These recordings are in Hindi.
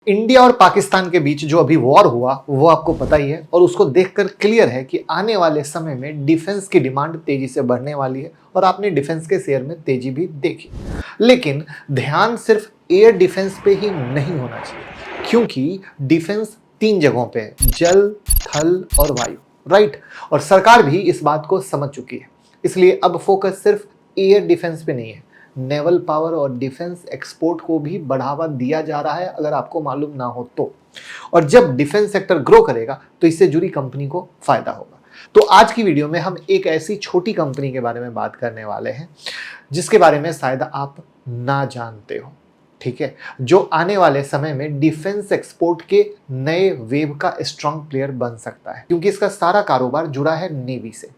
इंडिया और पाकिस्तान के बीच जो अभी वॉर हुआ वो आपको पता ही है और उसको देखकर क्लियर है कि आने वाले समय में डिफेंस की डिमांड तेजी से बढ़ने वाली है और आपने डिफेंस के शेयर में तेजी भी देखी। लेकिन ध्यान सिर्फ एयर डिफेंस पे ही नहीं होना चाहिए, क्योंकि डिफेंस 3 जगहों पे है, जल, थल और वायु। राइट। और सरकार भी इस बात को समझ चुकी है, इसलिए अब फोकस सिर्फ एयर डिफेंस पे नहीं है, नेवल पावर और डिफेंस एक्सपोर्ट को भी बढ़ावा दिया जा रहा है, अगर आपको मालूम ना हो तो। और जब डिफेंस सेक्टर ग्रो करेगा तो इससे जुड़ी कंपनी को फायदा होगा। तो आज की वीडियो में हम एक ऐसी छोटी कंपनी के बारे में बात करने वाले हैं जिसके बारे में शायद आप ना जानते हो, ठीक है, जो आने वाले समय में डिफेंस एक्सपोर्ट के नए वेव का स्ट्रॉन्ग प्लेयर बन सकता है, क्योंकि इसका सारा कारोबार जुड़ा है नेवी से।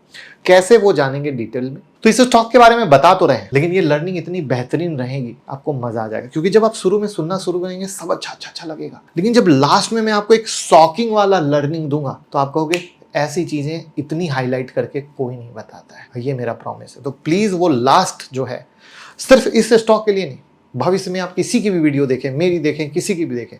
कैसे, वो जानेंगे डिटेल में। तो इस स्टॉक के बारे में बता तो रहे हैं, लेकिन ये लर्निंग इतनी बेहतरीन रहेगी, आपको मजा आ जाएगा, क्योंकि जब आप शुरू में सुनना शुरू करेंगे सब अच्छा लगेगा, लेकिन जब लास्ट में मैं आपको एक शॉकिंग वाला लर्निंग दूंगा तो आप कहोगे ऐसी चीजें इतनी हाईलाइट करके कोई नहीं बताता है। ये मेरा प्रॉमिस है। तो प्लीज वो लास्ट जो है, सिर्फ इस स्टॉक के लिए नहीं, भविष्य में आप किसी की भी वीडियो देखें, मेरी देखें, किसी की भी देखें,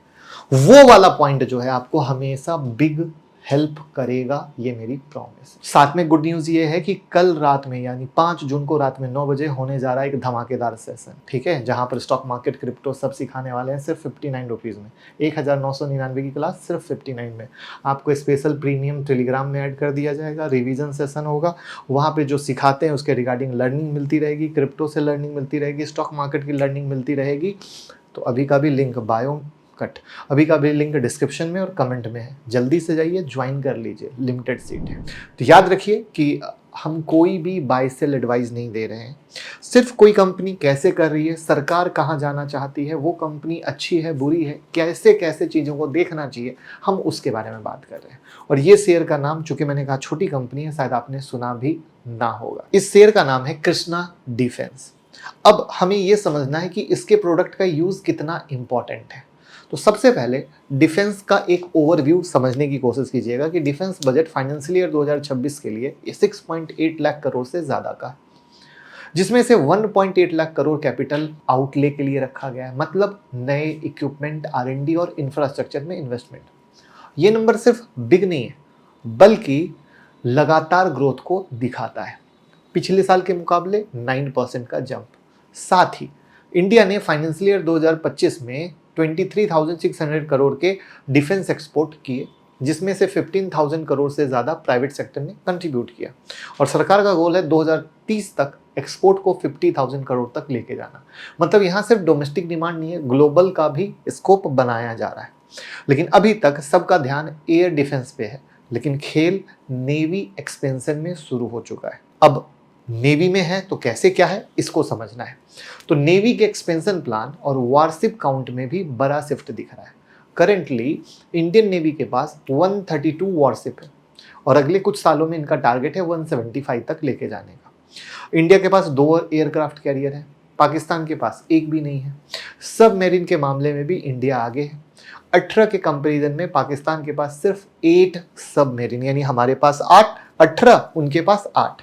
वो वाला पॉइंट जो है आपको हमेशा बिग हेल्प करेगा, ये मेरी प्रॉमिस। साथ में गुड न्यूज ये है कि कल रात में यानी 5 जून को रात में 9 बजे होने जा रहा है एक धमाकेदार सेशन, ठीक है, जहां पर स्टॉक मार्केट, क्रिप्टो सब सिखाने वाले हैं सिर्फ 59 रुपीज में। 1999 की क्लास सिर्फ 59 में। आपको स्पेशल प्रीमियम टेलीग्राम में ऐड कर दिया जाएगा, रिवीजन सेशन होगा, वहां पे जो सिखाते हैं उसके रिगार्डिंग लर्निंग मिलती रहेगी, क्रिप्टो से लर्निंग मिलती रहेगी, स्टॉक मार्केट की लर्निंग मिलती रहेगी। तो अभी का भी लिंक बायो कट, अभी का भी लिंक डिस्क्रिप्शन में और कमेंट में है, जल्दी से जाइए, ज्वाइन कर लीजिए, लिमिटेड सीट है। तो याद रखिए कि हम कोई भी बाय सेल एडवाइस नहीं दे रहे हैं, सिर्फ कोई कंपनी कैसे कर रही है, सरकार कहाँ जाना चाहती है, वो कंपनी अच्छी है बुरी है, कैसे कैसे चीज़ों को देखना चाहिए, हम उसके बारे में बात कर रहे हैं। और ये शेयर का नाम, चूंकि मैंने कहा छोटी कंपनी है, शायद आपने सुना भी ना होगा। इस शेयर का नाम है कृष्णा डिफेंस। अब हमें ये समझना है कि इसके प्रोडक्ट का यूज कितना इंपॉर्टेंट है। तो सबसे पहले डिफेंस का एक ओवरव्यू समझने की कोशिश कीजिएगा कि डिफेंस बजट फाइनेंशियल ईयर 2026 के लिए 6.8 लाख करोड़ से ज्यादा का, जिसमें से 1.8 लाख करोड़ कैपिटल आउटले के लिए रखा गया है, मतलब नए इक्विपमेंट, R&D और इंफ्रास्ट्रक्चर में इन्वेस्टमेंट। ये नंबर सिर्फ बिग नहीं है, बल्कि लगातार ग्रोथ को दिखाता है। पिछले साल के मुकाबले 9% का जंप। साथ ही इंडिया ने फाइनेंशियल ईयर 2025 में 23,600 करोड़ के डिफेंस एक्सपोर्ट किए, जिसमें से 15,000 करोड़ से ज़्यादा प्राइवेट सेक्टर ने कंट्रीब्यूट किया। और सरकार का गोल है 2030 तक एक्सपोर्ट को 50,000 करोड़ तक लेके जाना। मतलब यहाँ सिर्फ डोमेस्टिक डिमांड नहीं है, ग्लोबल का भी स्कोप बनाया जा रहा है। लेकिन अभी तक सबका ध्यान एयर डिफेंस पे है, लेकिन खेल नेवी एक्सपेंशन में शुरू हो चुका है। अब नेवी में है तो कैसे क्या है, इसको समझना है। तो नेवी के एक्सपेंशन प्लान और वारशिप काउंट में भी बड़ा शिफ्ट दिख रहा है। करेंटली इंडियन नेवी के पास 132 वारशिप है और अगले कुछ सालों में इनका टारगेट है 175 तक लेके जाने का। इंडिया के पास 2 एयरक्राफ्ट कैरियर है, पाकिस्तान के पास एक भी नहीं है। सब मेरीन के मामले में भी इंडिया आगे है। 18 के कंपेरिजन में पाकिस्तान के पास सिर्फ 8 सब मेरीन, यानी हमारे पास 8, 18 उनके पास 8।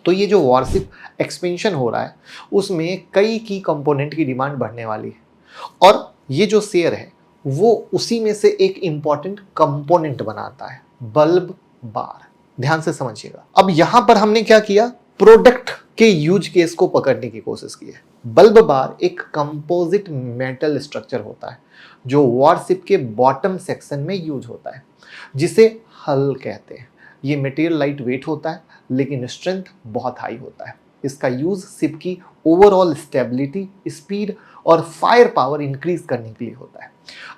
तो ये जो वारशिप एक्सपेंशन हो रहा है उसमें कई की कंपोनेंट की डिमांड बढ़ने वाली है, और ये जो शेयर है वो उसी में से एक इंपॉर्टेंट कंपोनेंट बनाता है, बल्ब बार। ध्यान से समझिएगा। अब यहां पर हमने क्या किया, प्रोडक्ट के यूज केस को पकड़ने की कोशिश की है। बल्ब बार एक कंपोजिट मेटल स्ट्रक्चर होता है जो वारशिप के बॉटम सेक्शन में यूज होता है, जिसे हल कहते हैं। ये मटेरियल लाइट वेट होता है, लेकिन स्ट्रेंथ बहुत हाई होता है। इसका यूज शिप की ओवरऑल स्टेबिलिटी, स्पीड और फायर पावर इंक्रीज करने के लिए होता है।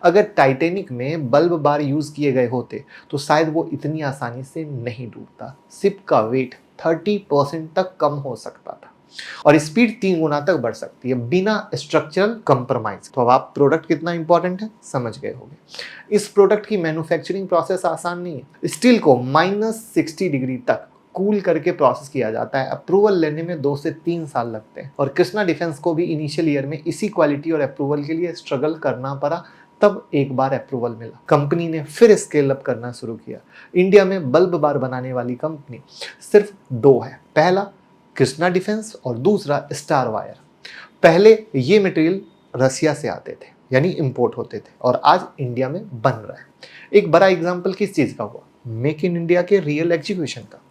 अगर टाइटैनिक में बल्ब बार यूज किए गए होते तो शायद वो इतनी आसानी से नहीं डूबता। शिप का वेट 30% तक कम हो सकता था और स्पीड 3 गुना तक बढ़ सकती है बिना स्ट्रक्चरल कंप्रोमाइज। तो अब आप प्रोडक्ट कितना इंपॉर्टेंट है समझ गए होंगे। इस प्रोडक्ट की मैन्युफैक्चरिंग प्रोसेस आसान नहीं है। स्टील को -60 डिग्री तक कूल करके प्रोसेस किया जाता है। अप्रूवल लेने में 2 से 3 साल लगते हैं, और कृष्णा डिफेंस को भी इनिशियल ईयर में इसी क्वालिटी और अप्रूवल के लिए स्ट्रगल करना पड़ा, तब एक बार अप्रूवल मिला। कंपनी ने फिर स्केल अप करना शुरू किया। इंडिया में बल्ब बार बनाने वाली कंपनी सिर्फ 2 है, पहला कृष्णा डिफेंस और दूसरा स्टार वायर। पहले ये मटेरियल रसिया से आते थे, यानी इंपोर्ट होते थे और आज इंडिया में बन रहा है। एक बड़ा एग्जाम्पल किस चीज़ का हुआ? मेक इन इंडिया के रियल एग्जीक्यूशन का।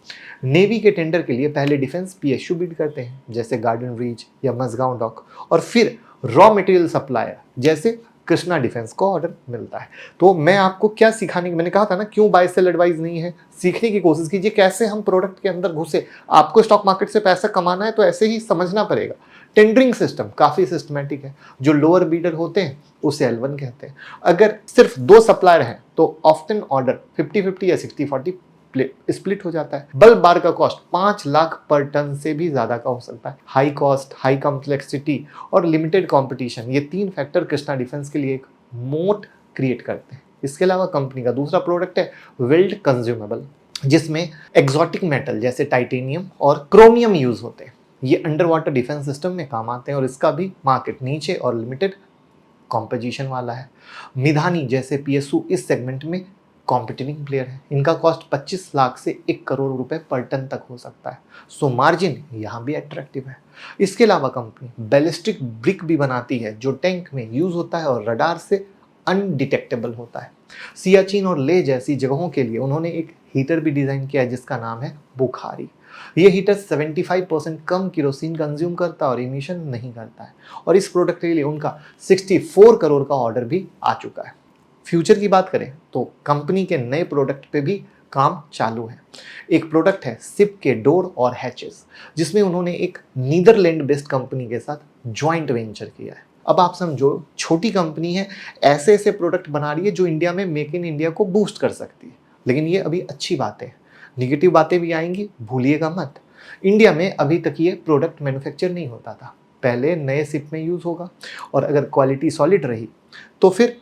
नेवी के टेंडर के लिए पहले डिफेंस पीएसयू बिड करते हैं जैसे गार्डन रीच या मजगांव डॉक, और फिर रॉ मटेरियल सप्लायर जैसे कृष्णा डिफेंस को ऑर्डर मिलता है। तो मैं आपको क्या सिखाने की, मैंने कहा था ना क्यों बाय सेल एडवाइस नहीं है, सीखने की कोशिश कीजिए कैसे हम प्रोडक्ट के अंदर घुसे। आपको स्टॉक मार्केट से पैसा कमाना है तो ऐसे ही समझना पड़ेगा। टेंडरिंग सिस्टम काफ़ी सिस्टमेटिक है। जो लोअर बीडर होते हैं उसे L1 कहते हैं। अगर सिर्फ 2 सप्लायर हैं तो ऑफ्टन ऑर्डर 50-50 या 60-40 स्प्लिट हो जाता है। बल्क बार का कॉस्ट 5 लाख पर टन से भी ज्यादा का हो सकता है। हाई कॉस्ट, हाई कॉम्प्लेक्सिटी और लिमिटेड कंपटीशन, ये 3 फैक्टर कृष्णा डिफेंस के लिए एक मोट क्रिएट करते हैं। इसके अलावा कंपनी का दूसरा प्रोडक्ट है वेल्ड कंज्यूमेबल, जिसमें एक्सोटिक मेटल जैसे टाइटेनियम और क्रोमियम यूज होते हैं। ये अंडर वाटर डिफेंस सिस्टम में काम आते हैं और इसका भी मार्केट नीचे और लिमिटेड कॉम्पोजिशन वाला है। मिधानी जैसे पीएसयू इस सेगमेंट में कॉम्पिटिटिंग प्लेयर है। इनका कॉस्ट 25 लाख से 1 करोड़ रुपए पर टन तक हो सकता है। सो मार्जिन यहाँ भी अट्रैक्टिव है। इसके अलावा कंपनी बैलिस्टिक ब्रिक भी बनाती है जो टैंक में यूज होता है और रडार से अनडिटेक्टेबल होता है। सियाचिन और लेह जैसी जगहों के लिए उन्होंने एक हीटर भी डिजाइन किया है जिसका नाम है बुखारी। ये हीटर 75% कम केरोसिन कंज्यूम करता है और इमिशन नहीं करता है, और इस प्रोडक्ट के लिए उनका 64 करोड़ का ऑर्डर भी आ चुका है। फ्यूचर की बात करें तो कंपनी के नए प्रोडक्ट पे भी काम चालू है। एक प्रोडक्ट है सिप के डोर और हैचेस, जिसमें उन्होंने एक नीदरलैंड बेस्ड कंपनी के साथ ज्वाइंट वेंचर किया है। अब आप समझो, छोटी कंपनी है, ऐसे ऐसे प्रोडक्ट बना रही है जो इंडिया में मेक इन इंडिया को बूस्ट कर सकती है। लेकिन ये अभी अच्छी बातें हैं, निगेटिव बातें भी आएंगी, भूलिएगा मत। इंडिया में अभी तक ये प्रोडक्ट मैन्युफैक्चर नहीं होता था। पहले नए सिप में यूज़ होगा और अगर क्वालिटी सॉलिड रही तो फिर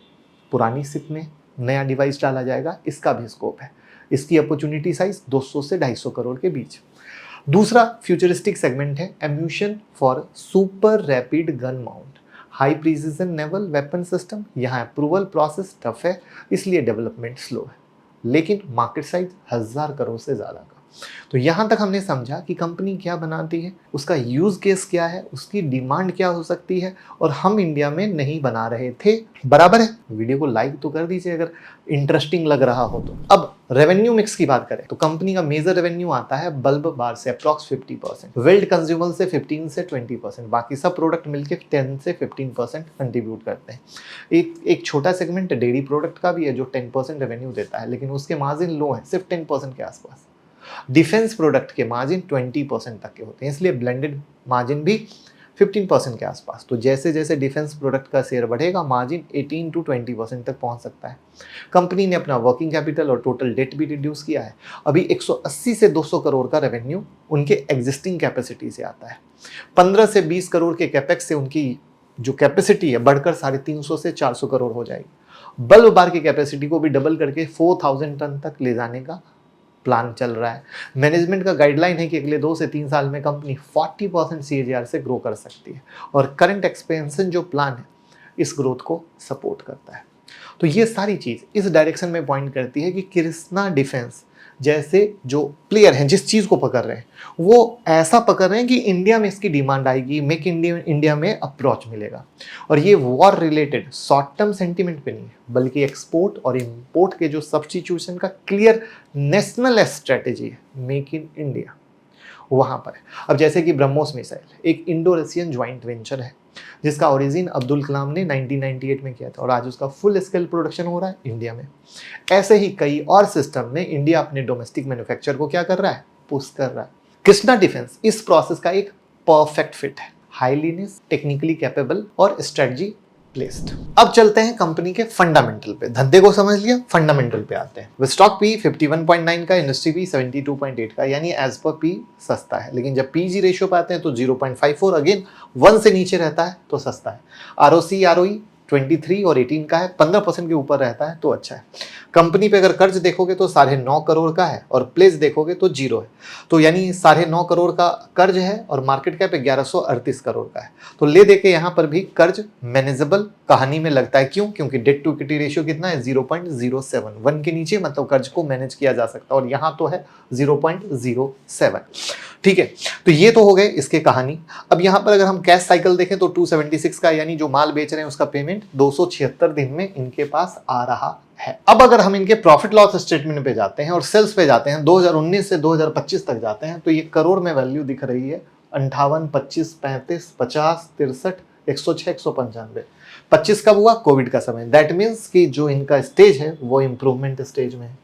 पुरानी सिप में नया डिवाइस डाला जाएगा। इसका भी स्कोप है। इसकी अपॉर्चुनिटी साइज 200 से 250 करोड़ के बीच। दूसरा फ्यूचरिस्टिक सेगमेंट है ammunition for super rapid gun mount, high precision naval weapon system. यहाँ अप्रूवल प्रोसेस टफ है, इसलिए डेवलपमेंट स्लो है, लेकिन मार्केट साइज 1000 करोड़ से ज़्यादा का। तो यहाँ तक हमने समझा कि कंपनी क्या बनाती है, उसका यूज केस क्या है, उसकी डिमांड क्या हो सकती है, और हम इंडिया में नहीं बना रहे थे। बराबर है। वीडियो को लाइक तो कर दीजिए अगर इंटरेस्टिंग लग रहा हो तो। अब रेवेन्यू मिक्स की बात करें तो कंपनी का मेजर रेवेन्यू आता है बल्ब बार से अप्रॉक्स 50%, वेल्ड कंज्यूमर से 15 से 20%, बाकी सब प्रोडक्ट मिलकर 10 से 15% कंट्रीब्यूट करते हैं। एक छोटा सेगमेंट डेयरी प्रोडक्ट का भी है जो 10% रेवेन्यू देता है, लेकिन उसके मार्जिन लो है, सिर्फ 10% के आसपास। डिफेंस प्रोडक्ट के मार्जिन 20% तक के होते हैं, इसलिए ब्लेंडेड मार्जिन भी 15% के आसपास। तो जैसे जैसे डिफेंस प्रोडक्ट का शेयर बढ़ेगा मार्जिन 18 to 20% तक पहुंच सकता है। कंपनी ने अपना वर्किंग कैपिटल और टोटल डेट भी रिड्यूस किया है। अभी 180 से 200 करोड़ का रेवेन्यू उनके एग्जिस्टिंग कैपेसिटी से आता है। 15 से 20 करोड़ के कैपेक्स से उनकी जो कैपेसिटी है बढ़कर 350 से 400 करोड़ हो जाएगी। बल्ब बार की कैपेसिटी को भी डबल करके 4000 टन तक ले जाने का प्लान चल रहा है। मैनेजमेंट का गाइडलाइन है कि अगले 2 से 3 साल में कंपनी 40% CAGR से ग्रो कर सकती है, और करंट एक्सपेंशन जो प्लान है इस ग्रोथ को सपोर्ट करता है। तो ये सारी चीज़ इस डायरेक्शन में पॉइंट करती है कि कृष्णा डिफेंस जैसे जो प्लेयर हैं जिस चीज़ को पकड़ रहे हैं वो ऐसा पकड़ रहे हैं कि इंडिया में इसकी डिमांड आएगी, मेक इंडिया में अप्रोच मिलेगा। और ये war related short term sentiment पे नहीं है, बल्कि एक्सपोर्ट और इंपोर्ट के जो सब्स्टिट्यूशन का क्लियर नेशनल स्ट्रेटेजी है मेक इन इंडिया, वहाँ पर है। अब जैसे कि ब्रह्मोस मिसाइल एक इंडो रशियन ज्वाइंट वेंचर है जिसका ओरिजिन अब्दुल कलाम ने 1998 में किया था, और आज उसका फुल स्केल प्रोडक्शन हो रहा है इंडिया में। ऐसे ही कई और सिस्टम में इंडिया अपने डोमेस्टिक मैन्युफैक्चर को क्या कर रहा है, पुश कर रहा है। कृष्णा डिफेंस इस प्रोसेस का एक परफेक्ट फिट है, हाईलीनेस, टेक्निकली कैपेबल और स्ट्रेटजी प्लेस्ड। अब चलते हैं कंपनी के फंडामेंटल पे। धंधे को समझ लिया, फंडामेंटल पे आते हैं। स्टॉक पी 51.9 का, इंडस्ट्री पी 72.8 का, यानी एज पर पी सस्ता है। लेकिन जब पीजी रेशियो पे आते हैं तो 0.54, अगेन 1 से नीचे रहता है तो सस्ता है। आरओसी आरओई 23 और 18 का है, 15% के ऊपर रहता है तो अच्छा है। कंपनी पे अगर कर्ज देखोगे तो 9.5 करोड़ का है, और प्लेस देखोगे तो 0 है। तो यानी 9.5 करोड़ का कर्ज है और मार्केट कैप 1138 करोड़ का है। तो ले दे के यहाँ पर भी कर्ज मैनेजेबल कहानी में लगता है। क्यों? क्योंकि डेट टू इक्विटी रेशियो कितना है, 0.07, 1 के नीचे, मतलब कर्ज को मैनेज किया जा सकता है, और यहाँ तो है 0.07। ठीक है, तो ये तो हो गए इसके कहानी। अब यहाँ पर अगर हम कैश साइकिल देखें तो 276 का, यानी जो माल बेच रहे हैं उसका पेमेंट 276 दिन में इनके पास आ रहा है। अब अगर हम इनके प्रॉफिट लॉस स्टेटमेंट पे जाते हैं और सेल्स पे जाते हैं, 2019 से 2025 तक जाते हैं, तो ये करोड़ में वैल्यू दिख रही है 58, 25, 35, 50, 63, 106, 195। 25 कब हुआ? कोविड का समय। दैट मीन्स कि जो इनका स्टेज है वो इंप्रूवमेंट स्टेज में है।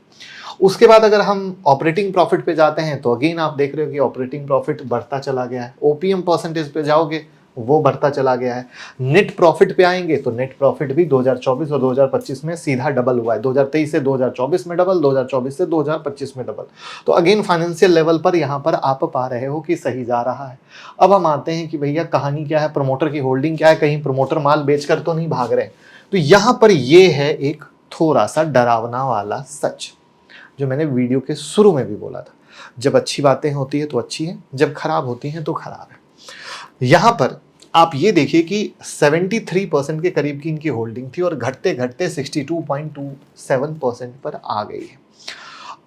उसके बाद अगर हम ऑपरेटिंग प्रॉफिट पे जाते हैं तो अगेन आप देख रहे हो कि ऑपरेटिंग प्रॉफिट बढ़ता चला गया है। ओपीएम परसेंटेज पे जाओगे वो बढ़ता चला गया है। नेट प्रॉफिट पे आएंगे तो नेट प्रॉफिट भी 2024 और 2025 में सीधा डबल हुआ है। 2023 से 2024 में डबल, 2024 से 2025 में डबल। तो अगेन फाइनेंशियल लेवल पर यहाँ पर आप पा रहे हो कि सही जा रहा है। अब हम आते हैं कि भैया कहानी क्या है, प्रमोटर की होल्डिंग क्या है, कहीं प्रमोटर माल बेचकर तो नहीं भाग रहे। तो यहाँ पर ये है एक थोड़ा सा डरावना वाला सच, जो मैंने वीडियो के शुरू में भी बोला था। जब अच्छी बातें होती है तो अच्छी है, जब खराब होती हैं तो खराब है। यहां पर आप ये देखिए कि 73% के करीब की इनकी होल्डिंग थी और घटते घटते 62.27% पर आ गई है।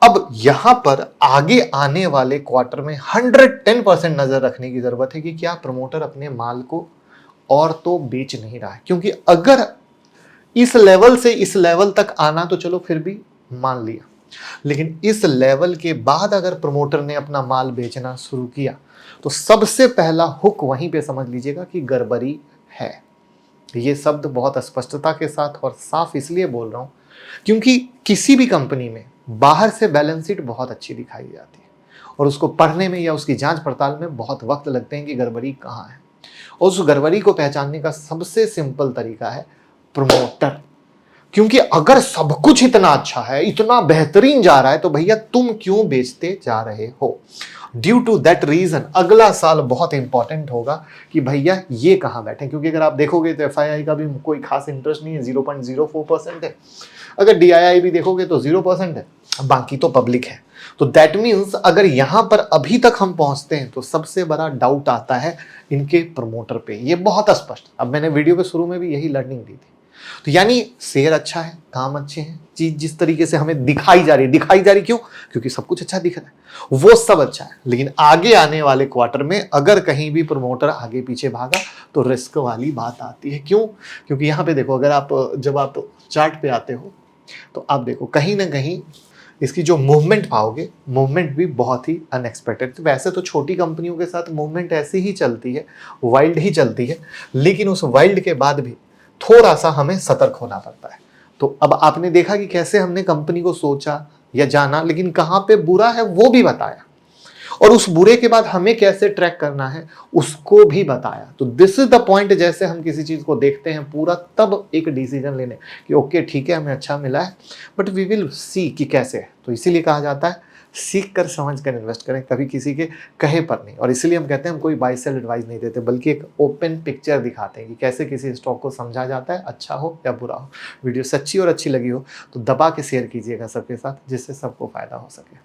अब यहां पर आगे आने वाले क्वार्टर में 110% नजर रखने की जरूरत है कि क्या प्रमोटर अपने माल को और तो बेच नहीं रहा है। क्योंकि अगर इस लेवल से इस लेवल तक आना तो चलो फिर भी मान लिया, लेकिन इस लेवल के बाद अगर प्रमोटर ने अपना माल बेचना शुरू किया तो सबसे पहला हुक वहीं पे समझ लीजिएगा कि गड़बड़ी है। ये शब्द बहुत स्पष्टता के साथ और साफ इसलिए बोल रहा हूं क्योंकि किसी भी कंपनी में बाहर से बैलेंस शीट बहुत अच्छी दिखाई जाती है और उसको पढ़ने में या उसकी जांच पड़ताल में बहुत वक्त लगते हैं कि गड़बड़ी कहाँ है। और उस गड़बड़ी को पहचानने का सबसे सिंपल तरीका है प्रमोटर। क्योंकि अगर सब कुछ इतना अच्छा है, इतना बेहतरीन जा रहा है, तो भैया तुम क्यों बेचते जा रहे हो? ड्यू टू दैट रीजन अगला साल बहुत इंपॉर्टेंट होगा कि भैया ये कहां बैठे। क्योंकि अगर आप देखोगे तो एफआईआई का भी कोई खास इंटरेस्ट नहीं है, 0.04% है। अगर डीआईआई भी देखोगे तो 0% है, बाकी तो पब्लिक है। तो दैट मीन्स अगर यहां पर अभी तक हम पहुंचते हैं तो सबसे बड़ा डाउट आता है इनके प्रमोटर पे। ये बहुत स्पष्ट, अब मैंने वीडियो के शुरू में भी यही लर्निंग दी थी। तो यानी शेयर अच्छा है, काम अच्छे हैं, चीज जिस तरीके से हमें दिखाई जा रही क्यों? क्योंकि सब कुछ अच्छा दिख रहा है, वो सब अच्छा है। लेकिन आगे आने वाले क्वार्टर में अगर कहीं भी प्रमोटर आगे पीछे भागा तो रिस्क वाली बात आती है। क्यों? क्योंकि यहाँ पे देखो, अगर जब आप चार्ट पे आते हो तो आप देखो कहीं ना कहीं इसकी जो मूवमेंट पाओगे, मूवमेंट भी बहुत ही अनएक्सपेक्टेड। वैसे तो छोटी कंपनियों के साथ मूवमेंट ऐसी ही चलती है, वाइल्ड ही चलती है, लेकिन उस वाइल्ड के बाद भी थोड़ा सा हमें सतर्क होना पड़ता है। तो अब आपने देखा कि कैसे हमने कंपनी को सोचा या जाना, लेकिन कहां पे बुरा है वो भी बताया, और उस बुरे के बाद हमें कैसे ट्रैक करना है उसको भी बताया। तो दिस इज द पॉइंट, जैसे हम किसी चीज को देखते हैं पूरा, तब एक डिसीजन लेने कि ओके ठीक है हमें अच्छा मिला है, बट वी विल सी कि कैसे है। तो इसीलिए कहा जाता है सीख कर समझ कर इन्वेस्ट करें, कभी किसी के कहे पर नहीं। और इसीलिए हम कहते हैं हम कोई बाय सेल एडवाइस नहीं देते, बल्कि एक ओपन पिक्चर दिखाते हैं कि कैसे किसी स्टॉक को समझा जाता है, अच्छा हो या बुरा हो। वीडियो सच्ची और अच्छी लगी हो तो दबा के शेयर कीजिएगा सबके साथ, जिससे सबको फायदा हो सके।